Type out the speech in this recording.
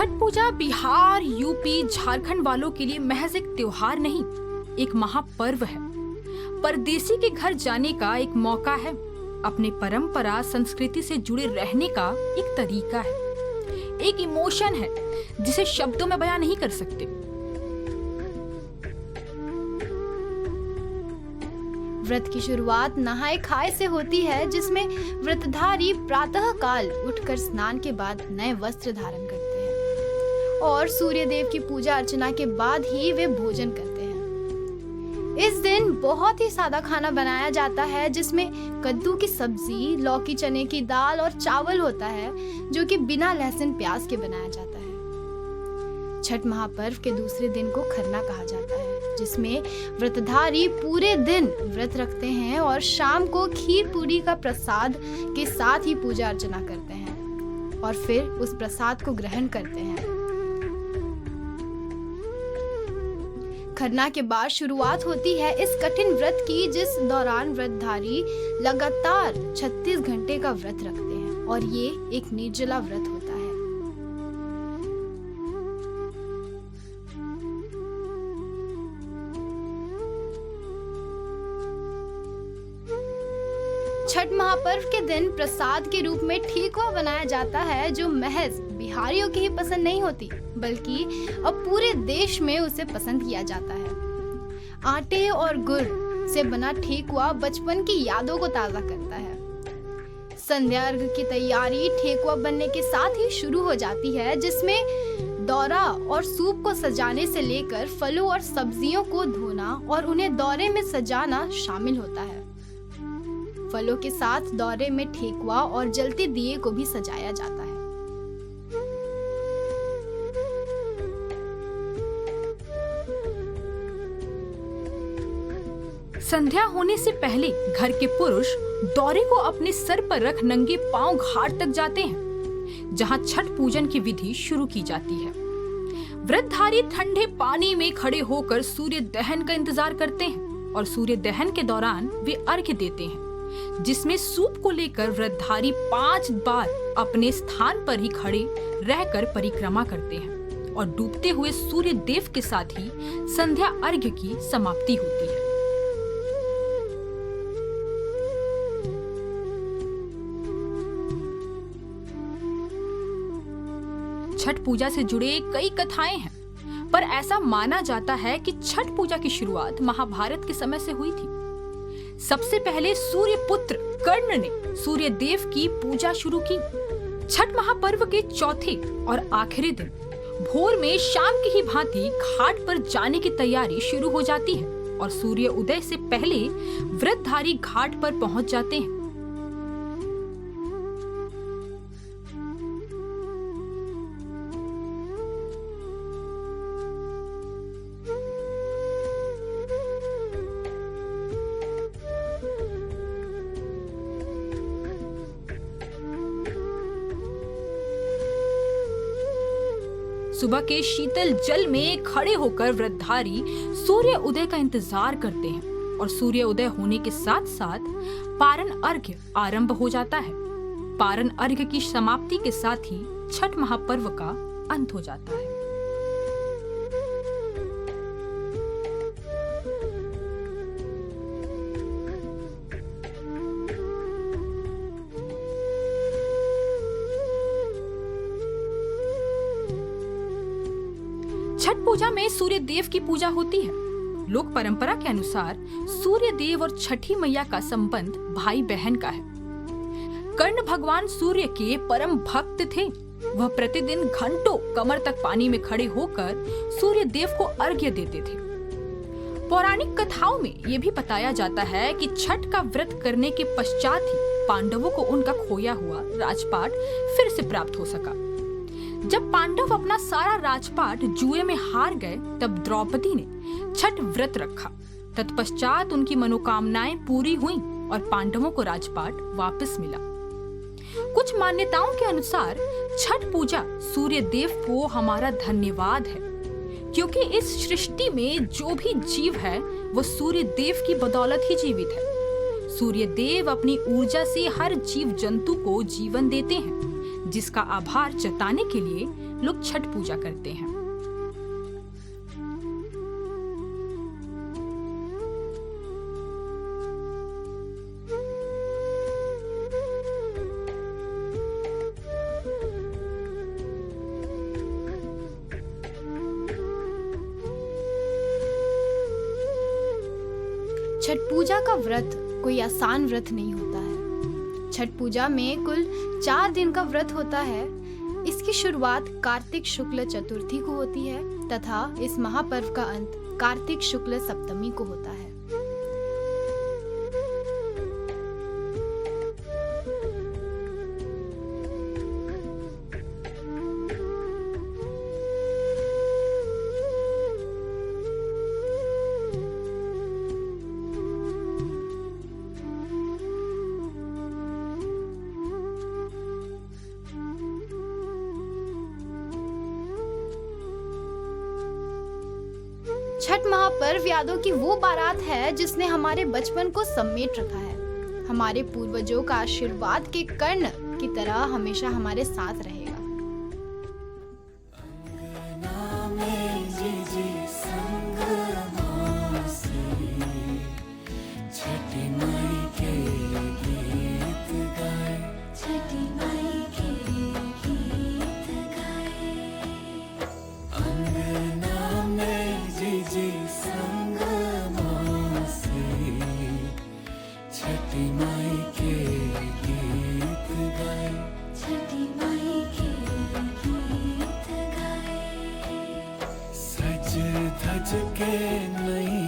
छठ पूजा Bihar, UP, Jharkhand वालों के लिए महज एक त्योहार नहीं, एक महापर्व है। परदेसी के घर जाने का एक मौका है, अपने परंपरा संस्कृति से जुड़े रहने का एक तरीका है, एक इमोशन है जिसे शब्दों में बयां नहीं कर सकते। व्रत की शुरुआत नहाए खाए से होती है, जिसमें व्रतधारी प्रातः काल उठकर स्नान के बाद नए वस्त्र धारण करते हैं और सूर्य देव की पूजा अर्चना के बाद ही वे भोजन करते हैं। इस दिन बहुत ही सादा खाना बनाया जाता है, जिसमें कद्दू की सब्जी, लौकी, चने की दाल और चावल होता है, जो कि बिना लहसुन प्याज के बनाया जाता है। छठ महापर्व के दूसरे दिन को खरना कहा जाता है, जिसमें व्रतधारी पूरे दिन व्रत रखते हैं और शाम को खीर पूरी का प्रसाद के साथ ही पूजा अर्चना करते हैं और फिर उस प्रसाद को ग्रहण करते हैं। खरना के बाद शुरुआत होती है इस कठिन व्रत की, जिस दौरान व्रतधारी लगातार 36 घंटे का व्रत रखते हैं और ये एक निर्जला व्रत होता है। छठ महापर्व के दिन प्रसाद के रूप में ठेकुआ बनाया जाता है, जो महज बिहारियों की ही पसंद नहीं होती, बल्कि अब पूरे देश में उसे पसंद किया जाता है। आटे और गुड़ से बना ठेकुआ बचपन की यादों को ताजा करता है। संध्या अर्घ की तैयारी ठेकुआ बनने के साथ ही शुरू हो जाती है, जिसमें दौरा और सूप को सजाने से लेकर फलों और सब्जियों को धोना और उन्हें दौरे में सजाना शामिल होता है। फलों के साथ दौरे में ठेकुआ और जलते दिए को भी सजाया जाता है। संध्या होने से पहले घर के पुरुष दौरे को अपने सर पर रख नंगे पांव घाट तक जाते हैं, जहां छठ पूजन की विधि शुरू की जाती है। व्रतधारी ठंडे पानी में खड़े होकर सूर्य दहन का इंतजार करते हैं और सूर्य दहन के दौरान वे अर्घ्य देते हैं, जिसमें सूप को लेकर व्रतधारी 5 बार अपने स्थान पर ही खड़े रहकर परिक्रमा करते हैं और डूबते हुए सूर्य देव के साथ ही संध्या अर्घ्य की समाप्ति होती है। छठ पूजा से जुड़े कई कथाएं हैं, पर ऐसा माना जाता है कि छठ पूजा की शुरुआत महाभारत के समय से हुई थी। सबसे पहले सूर्य पुत्र कर्ण ने सूर्य देव की पूजा शुरू की। छठ महापर्व के चौथे और आखिरी दिन भोर में शाम की ही भांति घाट पर जाने की तैयारी शुरू हो जाती है और सूर्य उदय से पहले व्रतधारी घाट पर पहुंच जाते हैं। सुबह के शीतल जल में खड़े होकर व्रतधारी सूर्य उदय का इंतजार करते हैं और सूर्य उदय होने के साथ साथ पारण अर्घ्य आरंभ हो जाता है। पारण अर्घ्य की समाप्ति के साथ ही छठ महापर्व का अंत हो जाता है। छठ पूजा में सूर्य देव की पूजा होती है। लोक परंपरा के अनुसार सूर्य देव और छठी मैया का संबंध भाई बहन का है। कर्ण भगवान सूर्य के परम भक्त थे। वह प्रतिदिन घंटों कमर तक पानी में खड़े होकर सूर्य देव को अर्घ्य देते थे। पौराणिक कथाओं में यह भी बताया जाता है कि छठ का व्रत करने के पश्चात ही पांडवों को उनका खोया हुआ राजपाट फिर से प्राप्त हो सका। जब पांडव अपना सारा राजपाट जुए में हार गए, तब द्रौपदी ने छठ व्रत रखा। तत्पश्चात उनकी मनोकामनाएं पूरी हुईं और पांडवों को राजपाट वापस मिला। कुछ मान्यताओं के अनुसार छठ पूजा सूर्य देव को हमारा धन्यवाद है, क्योंकि इस सृष्टि में जो भी जीव है वो सूर्य देव की बदौलत ही जीवित है। सूर्य देव अपनी ऊर्जा से हर जीव जंतु को जीवन देते हैं, जिसका आभार जताने के लिए लोग छठ पूजा करते हैं। छठ पूजा का व्रत कोई आसान व्रत नहीं होता है। छठ पूजा में कुल 4 दिन का व्रत होता है। इसकी शुरुआत कार्तिक शुक्ल चतुर्थी को होती है तथा इस महापर्व का अंत कार्तिक शुक्ल सप्तमी को होता है। छठ महापर्व यादों की वो बारात है जिसने हमारे बचपन को समेट रखा है। हमारे पूर्वजों का आशीर्वाद के कर्ण की तरह हमेशा हमारे साथ रहेगा। धज के नहीं